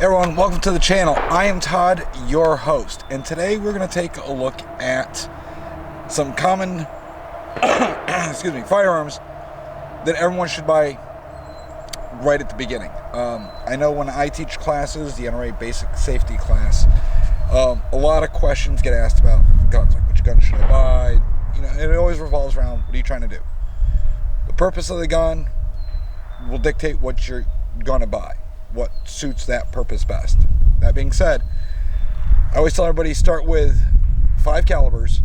Everyone, welcome to the channel. I am Todd, your host, and today we're going to take a look at some common firearms that everyone should buy right at the beginning. I know when I teach classes, the NRA basic safety class, a lot of questions get asked about guns, like which gun should I buy? You know, it always revolves around, what are you trying to do? The purpose of the gun will dictate what you're going to buy, what suits that purpose best. That being said, I always tell everybody, start with 5 calibers,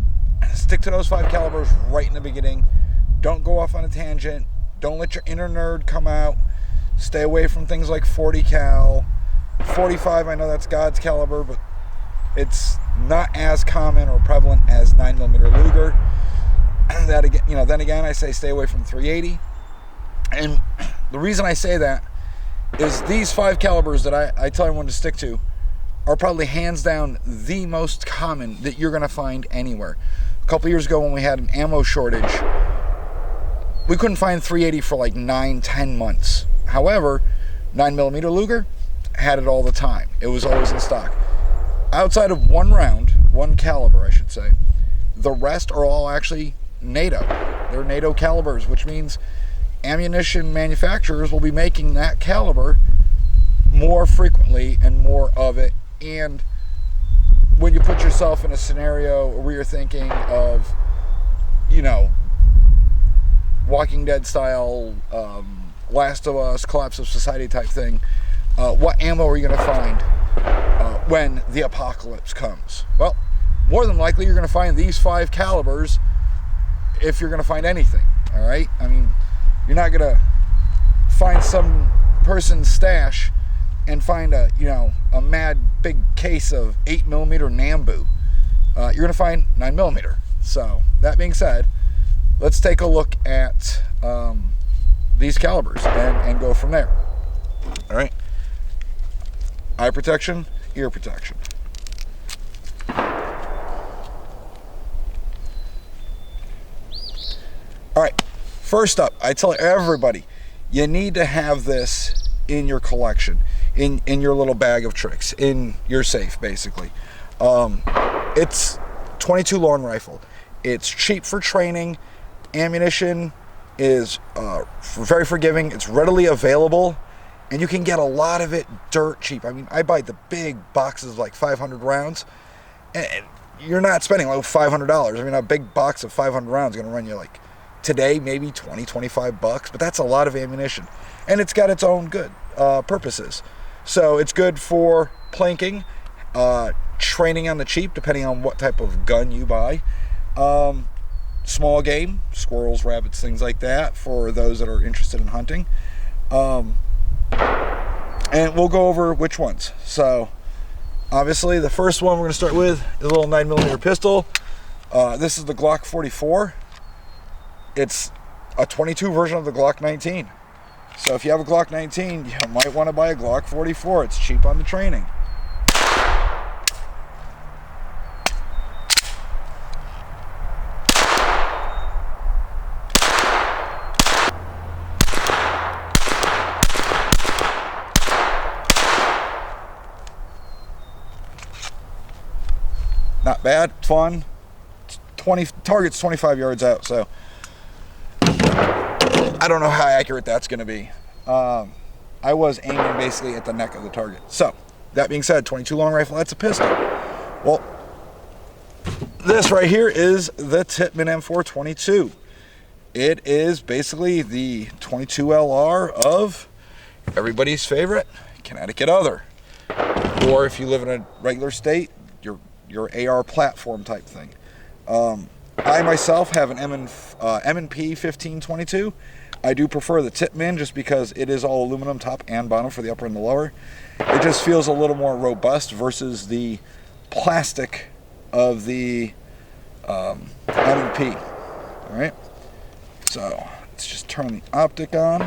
stick to those 5 calibers right in the beginning. Don't go off on a tangent. Don't let your inner nerd come out. Stay away from things like 40 cal. 45, I know that's God's caliber, but it's not as common or prevalent as 9mm Luger. That again, then again, I say stay away from 380. And the reason I say that is these 5 calibers that I tell everyone to stick to are probably hands down the most common that you're going to find anywhere. A couple years ago when we had an ammo shortage, we couldn't find 380 for like 9-10 months. However, 9mm Luger had it all the time. It was always in stock. Outside of one round, one caliber I should say, the rest are all actually NATO. They're NATO calibers, which means ammunition manufacturers will be making that caliber more frequently and more of it. And when you put yourself in a scenario where you're thinking of, Walking Dead style, Last of Us, Collapse of Society type thing, what ammo are you going to find when the apocalypse comes? Well, more than likely you're going to find these 5 calibers if you're going to find anything. All right, I mean, you're not gonna find some person's stash and find a mad big case of 8mm Nambu. You're gonna find 9mm. So that being said, let's take a look at these calibers and go from there. All right, eye protection, ear protection. All right. First up, I tell everybody, you need to have this in your collection, in your little bag of tricks, in your safe, basically. It's .22 long rifle. It's cheap for training. Ammunition is very forgiving. It's readily available, and you can get a lot of it dirt cheap. I mean, I buy the big boxes, like 500 rounds, and you're not spending like $500. I mean, a big box of 500 rounds is going to run you like, today, maybe 20-25 bucks, but that's a lot of ammunition. And it's got its own good purposes. So it's good for planking, training on the cheap, depending on what type of gun you buy. Small game, squirrels, rabbits, things like that, for those that are interested in hunting. And we'll go over which ones. So, obviously, the first one we're going to start with is a little 9mm pistol. This is the Glock 44. It's a .22 version of the Glock 19. So if you have a Glock 19, you might want to buy a Glock 44. It's cheap on the training. Not bad, fun. 20 targets 25 yards out, so I don't know how accurate that's going to be. I was aiming basically at the neck of the target. So, that being said, .22 long rifle, that's a pistol. Well, this right here is the Tippmann M422. It is basically the .22 LR of everybody's favorite Connecticut Other. Or if you live in a regular state, your AR platform type thing. I myself have an M&P 1522. I do prefer the Tippmann just because it is all aluminum top and bottom for the upper and the lower. It just feels a little more robust versus the plastic of the M&P. All right, so let's just turn the optic on,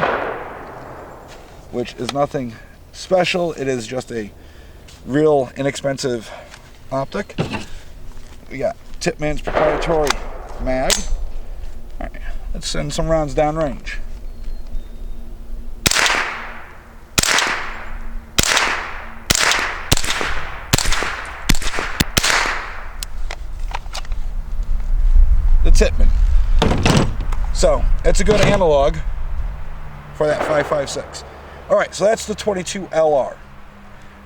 which is nothing special. It is just a real inexpensive optic. We got Tippmann's proprietary mag. All right, let's send some rounds downrange. Tippmann. So it's a good analog for that 5.56. All right, so that's the 22 LR.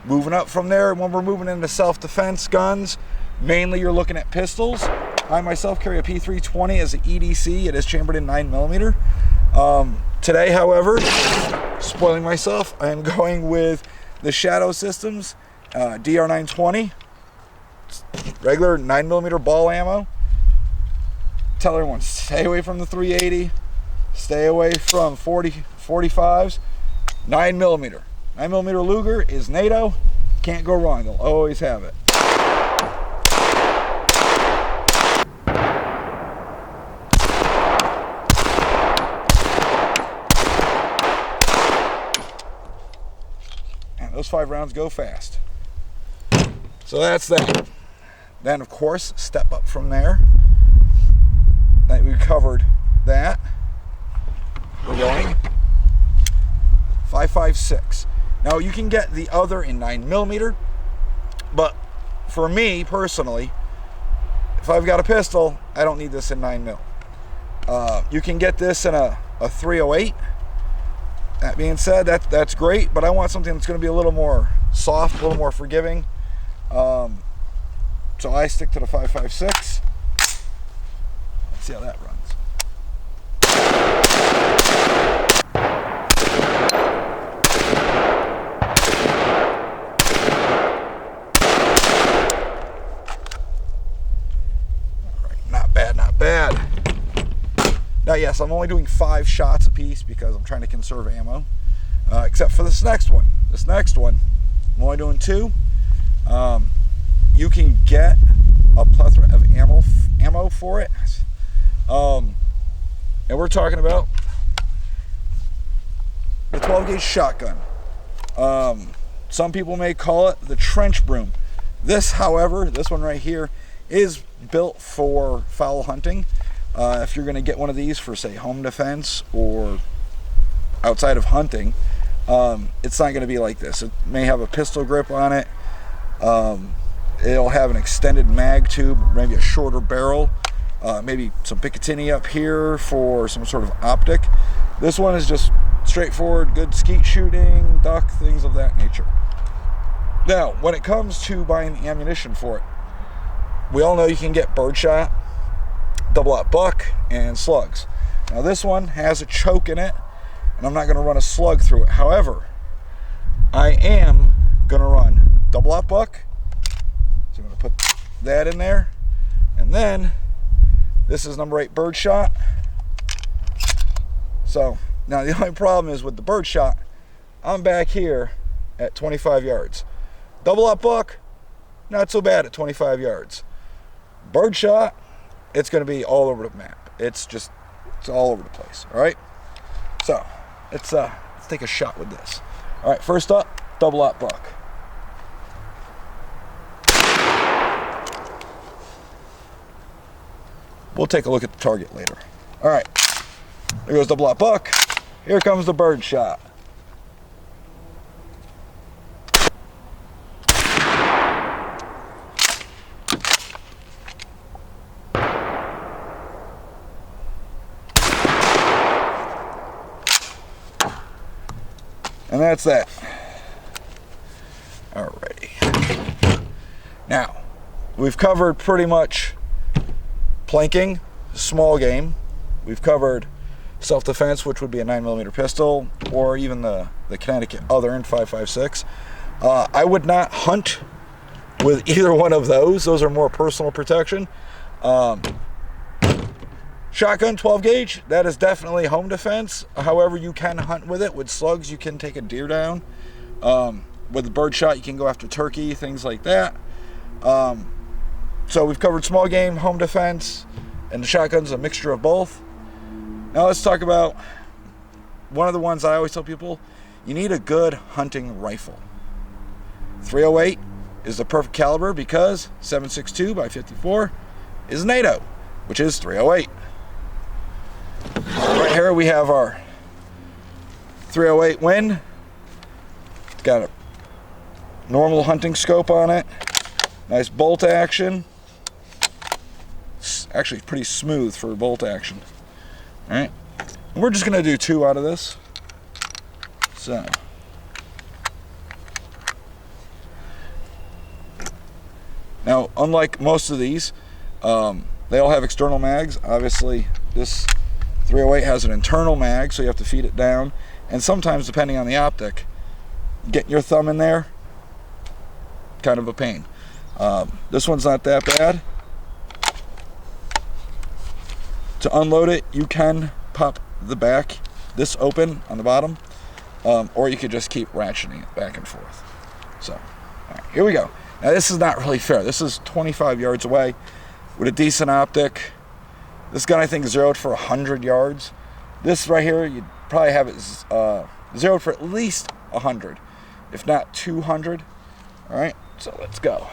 Moving up from there, when we're moving into self-defense guns, mainly you're looking at pistols. I myself carry a P320 as an EDC. It is chambered in 9mm. Today, however, spoiling myself, I am going with the Shadow Systems DR920. Regular 9mm ball ammo. Tell everyone, stay away from the 380. Stay away from 45s. 9mm. 9mm Luger is NATO. Can't go wrong. They'll always have it. And those 5 rounds go fast. So that's that. Then, of course, step up from there. We covered that. We're going 5.56. Now you can get the other in 9mm, but for me personally, if I've got a pistol, I don't need this in 9mm. You can get this in a 308. That being said, that's great, but I want something that's going to be a little more soft, a little more forgiving. So I stick to the 5.56. Let's see how that runs. Bad. Now, yes, I'm only doing 5 shots a piece because I'm trying to conserve ammo. Except for this next one. This next one, I'm only doing 2. You can get a plethora of ammo for it. And we're talking about the 12 gauge shotgun. Some people may call it the trench broom. This, however, this one right here, is built for fowl hunting. If you're going to get one of these for, say, home defense or outside of hunting, it's not going to be like this. It may have a pistol grip on it. It'll have an extended mag tube, maybe a shorter barrel, maybe some Picatinny up here for some sort of optic. This one is just straightforward, good skeet shooting, duck, things of that nature. Now, when it comes to buying the ammunition for it, we all know you can get birdshot, double-aught buck, and slugs. Now this one has a choke in it, and I'm not going to run a slug through it. However, I am going to run double-aught buck. So I'm going to put that in there. And then, this is number 8 birdshot. So, now the only problem is with the birdshot, I'm back here at 25 yards. Double-aught buck, not so bad at 25 yards. Birdshot, it's going to be all over the map. It's all over the place. All right. So let's take a shot with this. All right. First up, double-aught buck. We'll take a look at the target later. All right. There goes double-aught buck. Here comes the birdshot. And that's that. Alrighty. Now, we've covered pretty much planking, small game. We've covered self-defense, which would be a 9mm pistol, or even the Connecticut other in 5.56. I would not hunt with either one of those. Those are more personal protection. Shotgun 12 gauge, that is definitely home defense. However, you can hunt with it. With slugs, you can take a deer down. With the birdshot, you can go after turkey, things like that. So we've covered small game, home defense, and the shotgun's a mixture of both. Now let's talk about one of the ones I always tell people. You need a good hunting rifle. 308 is the perfect caliber because 7.62 by 54 is NATO, which is 308. Right here we have our 308 Win. It's got a normal hunting scope on it. Nice bolt action. actually pretty smooth for bolt action. All right, and we're just gonna do 2 out of this. So. Now, unlike most of these, they all have external mags. Obviously, this 308 has an internal mag, so you have to feed it down. And sometimes, depending on the optic, getting your thumb in there, kind of a pain. This one's not that bad. To unload it, you can pop the back, this open on the bottom, or you could just keep ratcheting it back and forth. So, all right, here we go. Now this is not really fair. This is 25 yards away with a decent optic. This gun I think zeroed for 100 yards. This right here, you'd probably have it zeroed for at least 100, if not 200. All right, so let's go.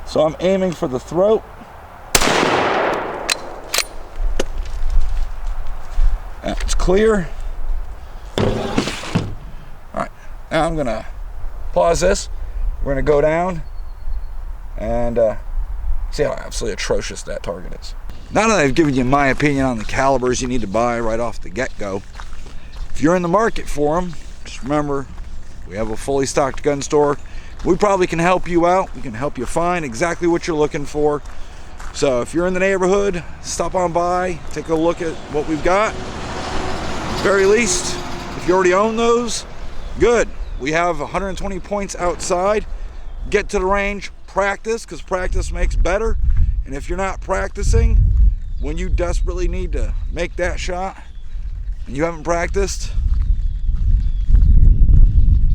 So I'm aiming for the throat. It's clear. All right, now I'm gonna pause this. We're gonna go down and see how absolutely atrocious that target is. Now that I've given you my opinion on the calibers you need to buy right off the get-go, if you're in the market for them, just remember, we have a fully stocked gun store. We probably can help you out. We can help you find exactly what you're looking for. So if you're in the neighborhood, stop on by, take a look at what we've got. At the very least, if you already own those, good. We have 120 points outside. Get to the range, practice, because practice makes better. And if you're not practicing, when you desperately need to make that shot and you haven't practiced,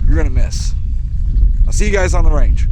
you're gonna miss. I'll see you guys on the range.